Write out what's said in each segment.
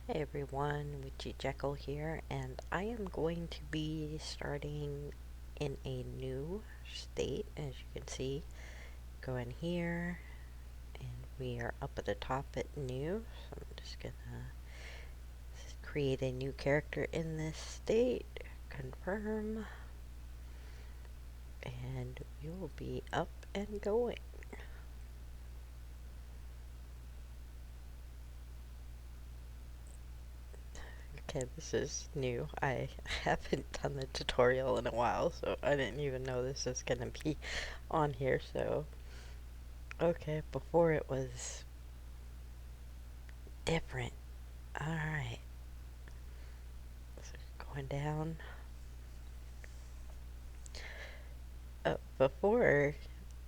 Hey everyone, Witchy Jekyll here, and I am going to be starting in a new state. As you can see, go in here, and we are up at the top at new. So I'm just gonna create a new character in this state, confirm, and we will be up and going. Okay, this is new. I haven't done the tutorial in a while, so I didn't even know this was gonna be on here, so okay, before it was different. Alright, so going down. Before,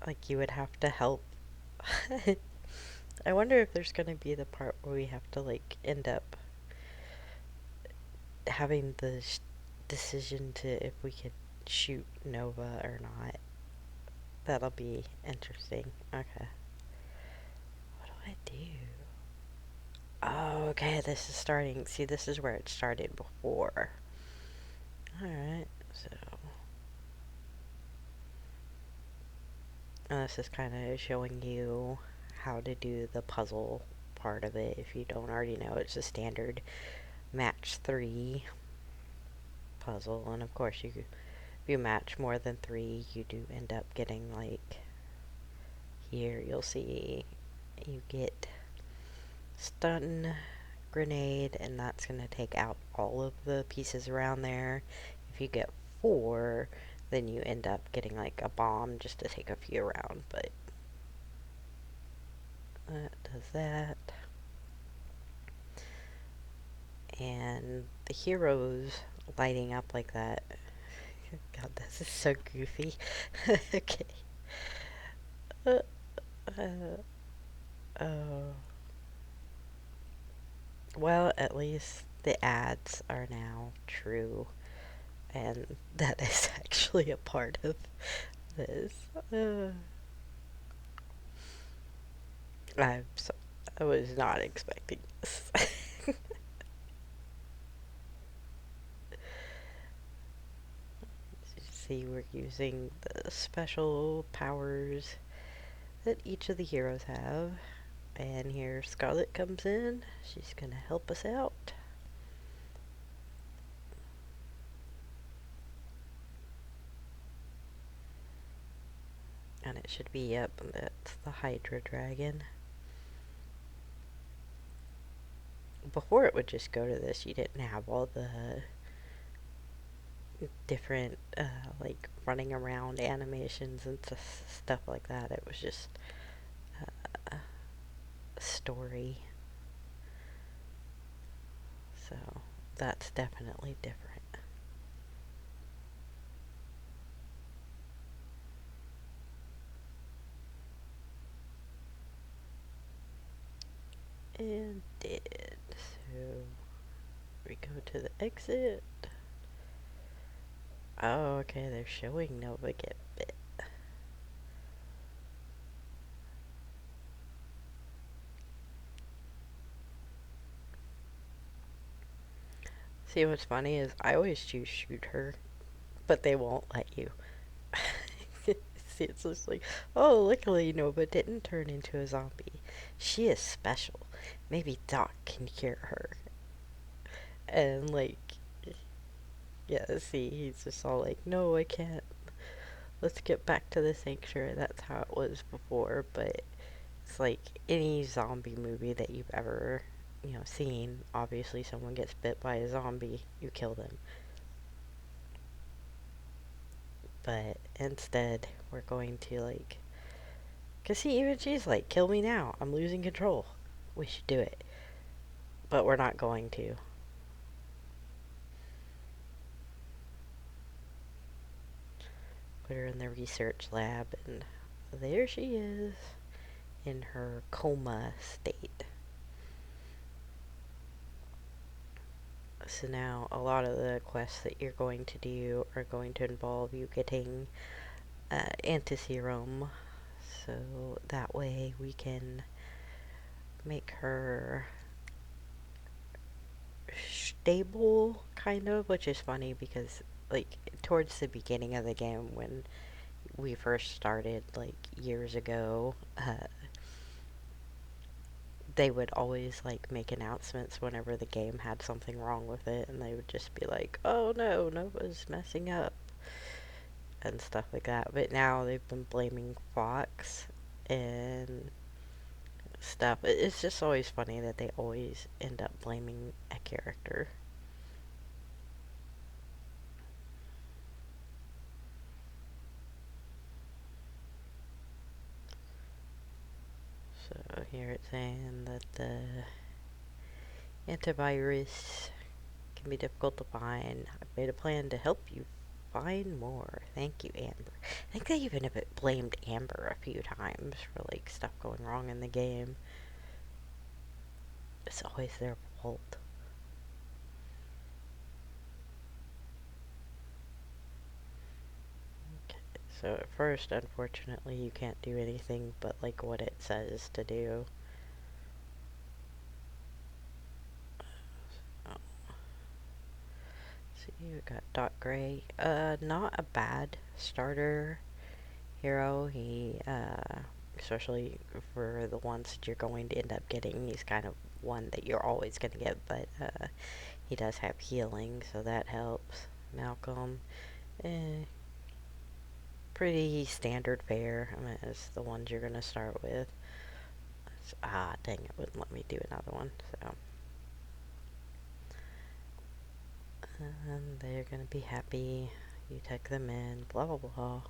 like, you would have to help. I wonder if there's gonna be the part where we have to, like, end up having the decision to if we could shoot Nova or not. That'll be interesting. Okay. What do I do? Oh, okay, this is starting. See, this is where it started before. Alright, so this is kind of showing you how to do the puzzle part of it. If you don't already know, it's a standard match 3 puzzle. And of course, if you match more than 3, you do end up getting, like, here you'll see you get stun, grenade, and that's going to take out all of the pieces around there. If you get 4, then you end up getting, like, a bomb just to take a few around, but that does that. And the heroes lighting up like that. God, this is so goofy. Okay. Uh, uh, oh. Well, at least the ads are now true, and that is actually a part of this. I'm so, I was not expecting this. See, we're using the special powers that each of the heroes have. And here Scarlet comes in. She's gonna help us out. And it should be, yep, that's the Hydra Dragon. Before it would just go to this, you didn't have all the different, like, running around animations and stuff like that. It was just a story. So, that's definitely different. And did. So, we go to the exit. Oh, okay, they're showing Nova get bit. See, what's funny is I always choose shoot her, but they won't let you. See, it's just like, oh, luckily Nova didn't turn into a zombie. She is special. Maybe Doc can cure her. And, like, yeah, see, he's just all like, no, I can't. Let's get back to the sanctuary. That's how it was before, but it's like any zombie movie that you've ever, seen. Obviously, someone gets bit by a zombie, you kill them. But instead, we're going to, like, cause see, even she's like, kill me now. I'm losing control. We should do it, but we're not going to. Put her in the research lab, and there she is in her coma state. So now a lot of the quests that you're going to do are going to involve you getting antiserum, so that way we can make her stable, kind of, which is funny because, like, towards the beginning of the game when we first started, like, years ago, they would always, like, make announcements whenever the game had something wrong with it, and they would just be like, oh no, Nova's messing up, and stuff like that. But now they've been blaming Fox and stuff. It's just always funny that they always end up blaming a character. So here it's saying that the antivirus can be difficult to find. I've made a plan to help you find more. Thank you, Amber. I think they even have blamed Amber a few times for, like, stuff going wrong in the game. It's always their fault. Okay, so at first, unfortunately, you can't do anything but, like, what it says to do. Oh. See, we got Dot Gray. Not a bad starter hero. He, especially for the ones that you're going to end up getting, he's kind of one that you're always going to get, but, he does have healing, so that helps. Malcolm, pretty standard fare. I mean, it's the ones you're going to start with. Dang, it wouldn't let me do another one, so. And they're going to be happy. You take them in, blah, blah, blah.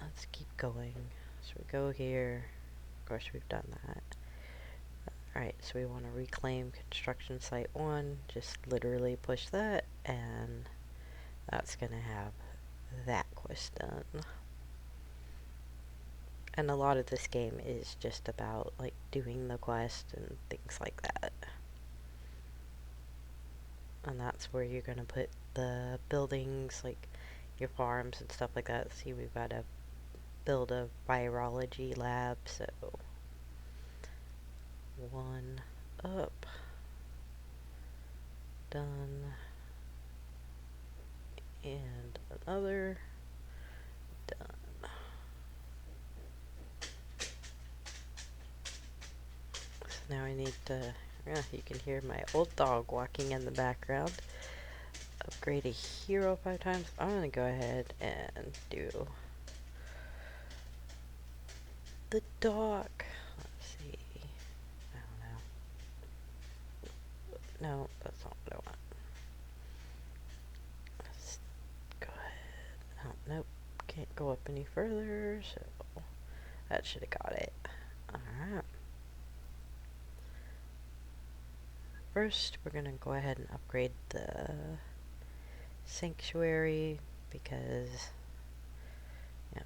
Let's keep going. So we go here. Of course, we've done that. Alright, so we want to reclaim construction site 1. Just literally push that, and that's going to have that quest done. And a lot of this game is just about, like, doing the quest and things like that. And that's where you're going to put the buildings, like your farms and stuff like that. See, we've got to build a virology lab, so 1 up, done, and another, done. So now I need to, you can hear my old dog walking in the background. Upgrade a hero 5 times. I'm going to go ahead and do the dock. Let's see. I don't know. No, that's not what I want. Let's go ahead. Oh, nope. Can't go up any further, so that should have got it. Alright. First, we're going to go ahead and upgrade the sanctuary because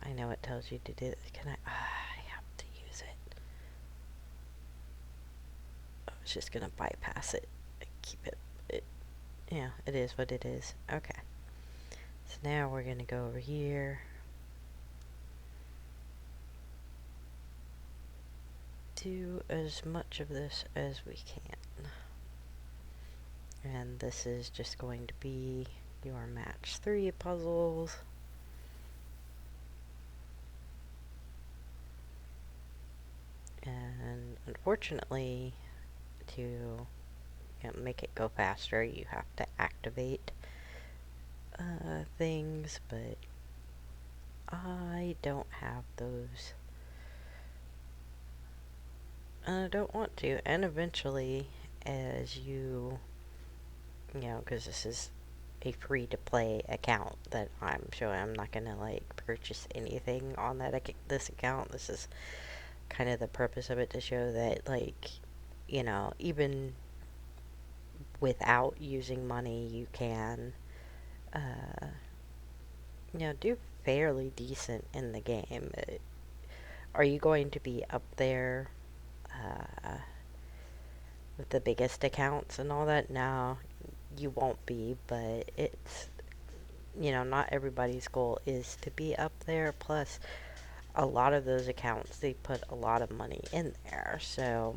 I know it tells you to do it. Can I have to use it. I was just going to bypass it and keep it. Yeah, it is what it is. Okay. So now we're going to go over here. Do as much of this as we can. And this is just going to be your match 3 puzzles. And unfortunately, to make it go faster, you have to activate things, but I don't have those. And I don't want to. And eventually, as you because this is a free-to-play account that I'm showing, I'm not gonna, like, purchase anything on this account. This is kind of the purpose of it, to show that, like, even without using money, you can, do fairly decent in the game. Are you going to be up there, with the biggest accounts and all that? No, you won't be, but it's, not everybody's goal is to be up there. Plus, a lot of those accounts, they put a lot of money in there, so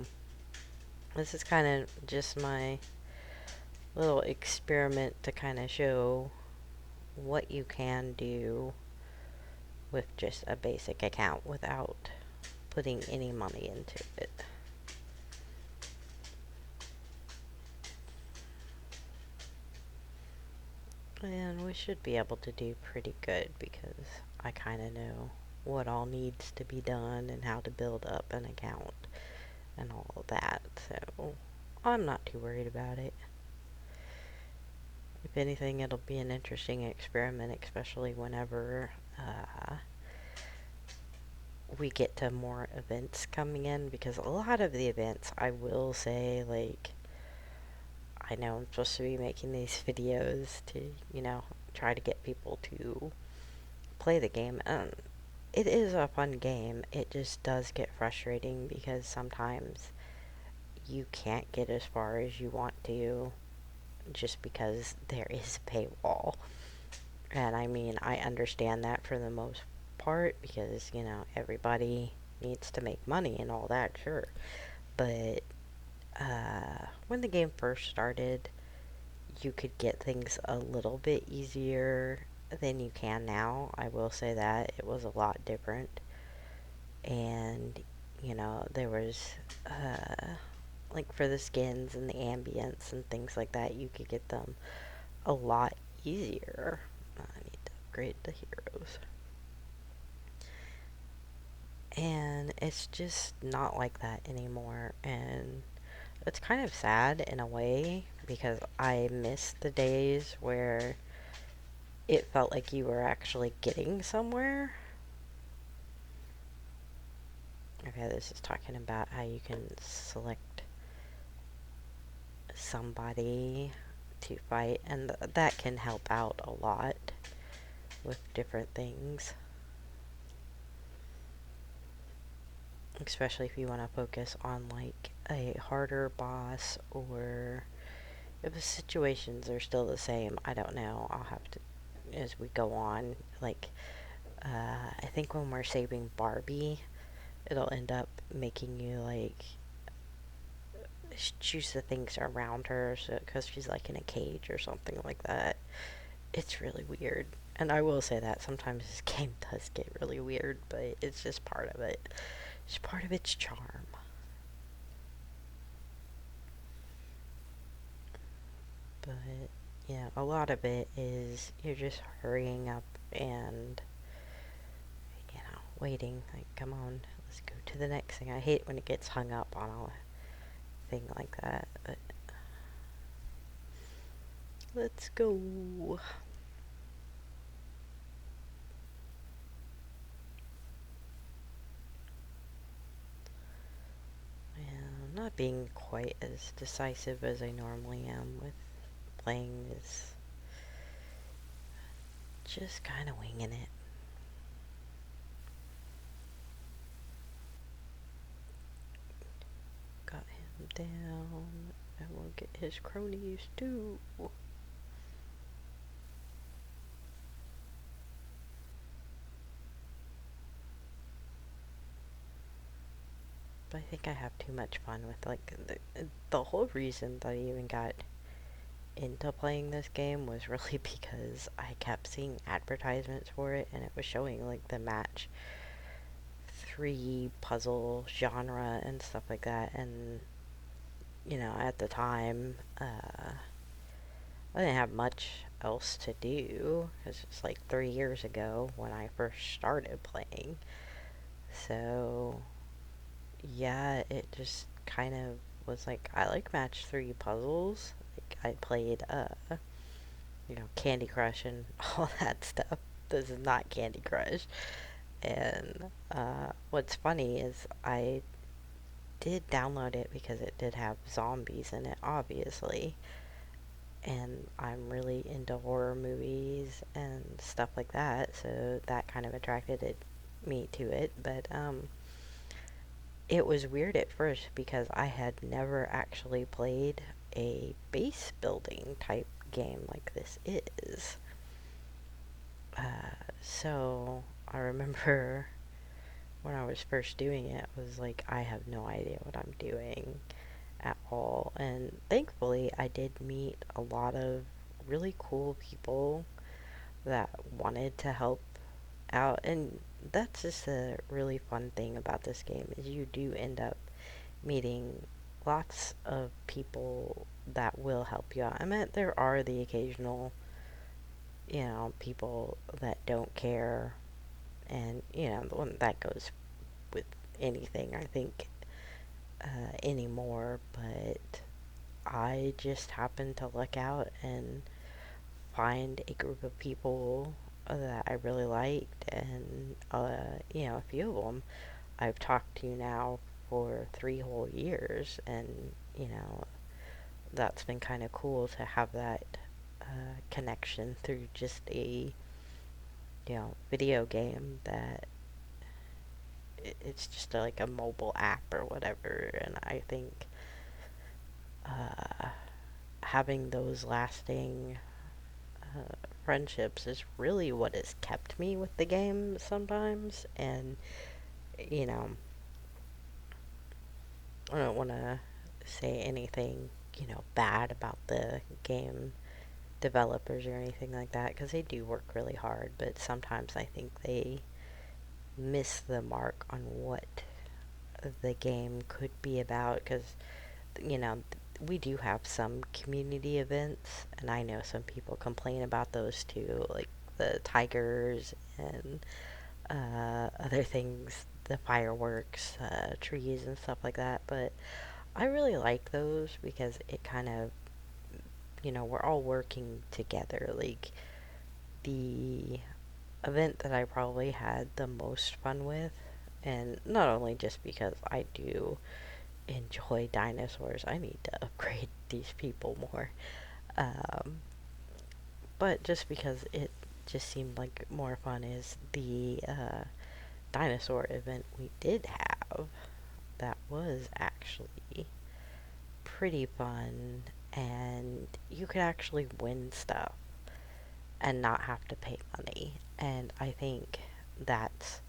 This is kind of just my little experiment to kind of show what you can do with just a basic account without putting any money into it. And we should be able to do pretty good because I kind of know what all needs to be done and how to build up an account and all of that. So I'm not too worried about it. If anything, it'll be an interesting experiment, especially whenever we get to more events coming in, because a lot of the events, I will say, like, I know I'm supposed to be making these videos to, try to get people to play the game. It is a fun game. It just does get frustrating because sometimes you can't get as far as you want to just because there is a paywall. And I mean, I understand that for the most part because, everybody needs to make money and all that, sure. But when the game first started, you could get things a little bit easier than you can now. I will say that it was a lot different. And, there was, like for the skins and the ambience and things like that, you could get them a lot easier. I need to upgrade the heroes. And it's just not like that anymore. And it's kind of sad in a way because I miss the days where it felt like you were actually getting somewhere. Okay, this is talking about how you can select somebody to fight, and that can help out a lot with different things. Especially if you want to focus on like a harder boss, or if the situations are still the same, I don't know. I'll have to, as we go on, like, I think when we're saving Barbie, it'll end up making you like choose the things around her, so because she's like in a cage or something like that. It's really weird. And I will say that sometimes this game does get really weird, but it's just part of it. It's part of its charm. But yeah, a lot of it is you're just hurrying up and waiting. Like, come on, let's go to the next thing. I hate when it gets hung up on a thing like that. But let's go. Yeah, I'm not being quite as decisive as I normally am with playing this. Just kind of winging it. Got him down, and we'll get his cronies too. But I think I have too much fun with like the whole reason that I even got into playing this game was really because I kept seeing advertisements for it, and it was showing like the match 3 puzzle genre and stuff like that. And at the time, I didn't have much else to do because it's like 3 years ago when I first started playing. So yeah, it just kind of was like, I like match 3 puzzles. Like, I played Candy Crush and all that stuff. This is not Candy Crush. And what's funny is I did download it because it did have zombies in it, obviously. And I'm really into horror movies and stuff like that, so that kind of me to it. But it was weird at first because I had never actually played a base building type game like this is. So I remember when I was first doing it, I was like, I have no idea what I'm doing. at all. And thankfully, I did meet a lot of really cool people that wanted to help out. And that's just a really fun thing about this game is you do end up meeting lots of people that will help you out. I mean, there are the occasional, people that don't care, and that goes with anything, I think, anymore. But I just happened to look out and find a group of people that I really liked, and a few of them I've talked to now for 3 whole years, and that's been kind of cool to have that connection through just a video game that it's just like a mobile app or whatever. And I think uh, having those lasting friendships is really what has kept me with the game sometimes. And you know I don't want to say anything bad about the game developers or anything like that, because they do work really hard, but sometimes I think they miss the mark on what the game could be about. Because you know we do have some community events, and I know some people complain about those too, like the tigers and other things, the fireworks, trees and stuff like that. But I really like those because it kind of, we're all working together. Like, the event that I probably had the most fun with, and not only just because I do enjoy dinosaurs, I need to upgrade these people more, um, but just because it just seemed like more fun, is the dinosaur event we did have. That was actually pretty fun, and you could actually win stuff and not have to pay money. And I think that's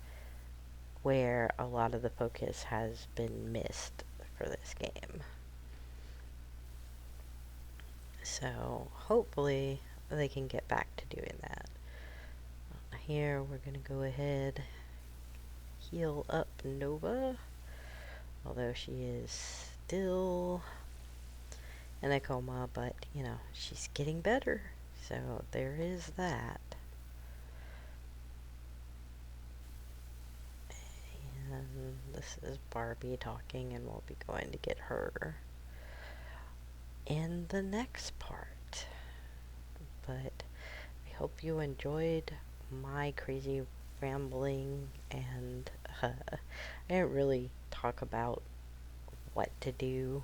where a lot of the focus has been missed for this game. So hopefully they can get back to doing that. Here we're going to go ahead, heal up Nova, although she is still in a coma, but she's getting better. So there is that. And this is Barbie talking, and we'll be going to get her in the next part. But I hope you enjoyed my crazy rambling, and I didn't really talk about what to do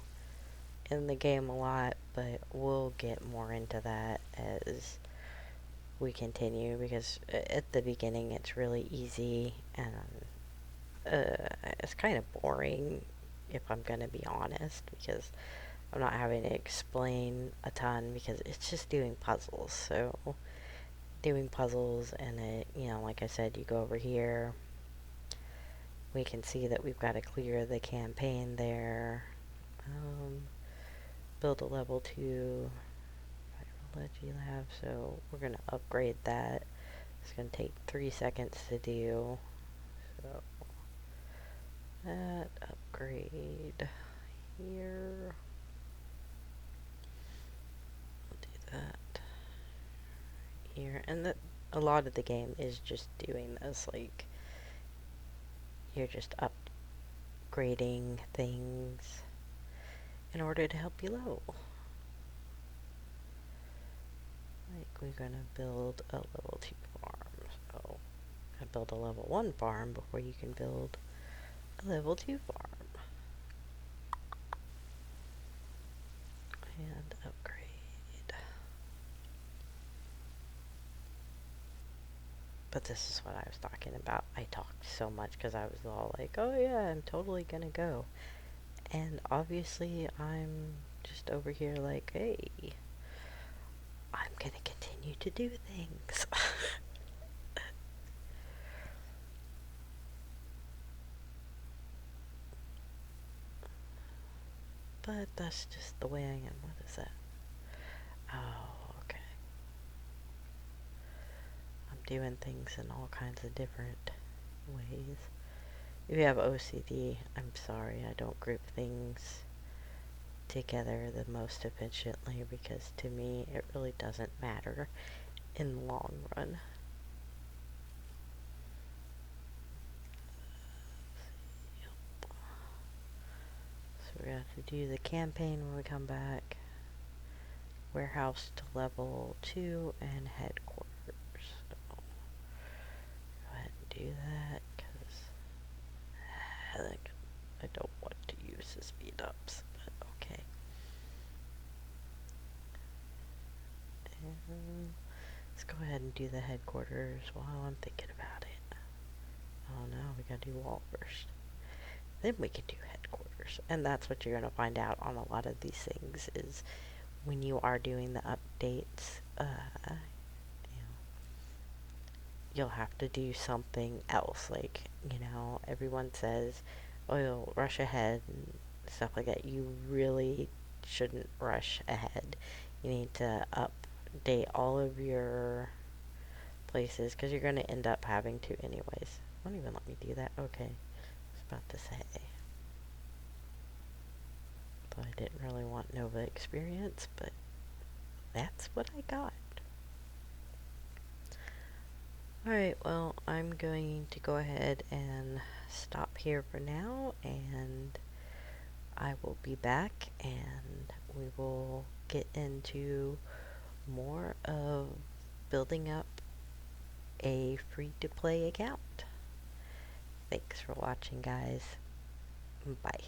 in the game a lot, but we'll get more into that as we continue, because at the beginning it's really easy, and it's kind of boring, if I'm gonna be honest, because I'm not having to explain a ton, because it's just doing puzzles. So doing puzzles, and like I said, you go over here, we can see that we've got to clear the campaign there. Build a level 2 biology lab, so we're gonna upgrade that. It's gonna take 3 seconds to do, so that upgrade here. We'll do that here, and that a lot of the game is just doing this. Like, you're just upgrading things in order to help you level. Like, we're gonna build a level 2 farm, so I build a level 1 farm before you can build a level 2 farm. And upgrade. But this is what I was talking about. I talked so much because I was all like, oh yeah, I'm totally gonna go. And obviously I'm just over here like, hey, I'm gonna continue to do things. but that's just the way I am. What is that? Oh, okay. I'm doing things in all kinds of different ways. If you have OCD, I'm sorry, I don't group things together the most efficiently because to me it really doesn't matter in the long run. So we have to do the campaign when we come back. Warehouse to level 2 and headquarters. So go ahead and do that because I don't want to use the speed ups, but okay. And let's go ahead and do the headquarters while I'm thinking about it. Oh no, we gotta do wall first. Then we can do headquarters. And that's what you're gonna find out on a lot of these things is when you are doing the updates, you'll have to do something else. Like, everyone says, oh, you'll rush ahead and stuff like that. You really shouldn't rush ahead. You need to update all of your places because you're going to end up having to anyways. Won't even let me do that. Okay. I was about to say. But I didn't really want Nova experience, but that's what I got. Alright, well, I'm going to go ahead and stop here for now, and I will be back, and we will get into more of building up a free-to-play account. Thanks for watching, guys. Bye.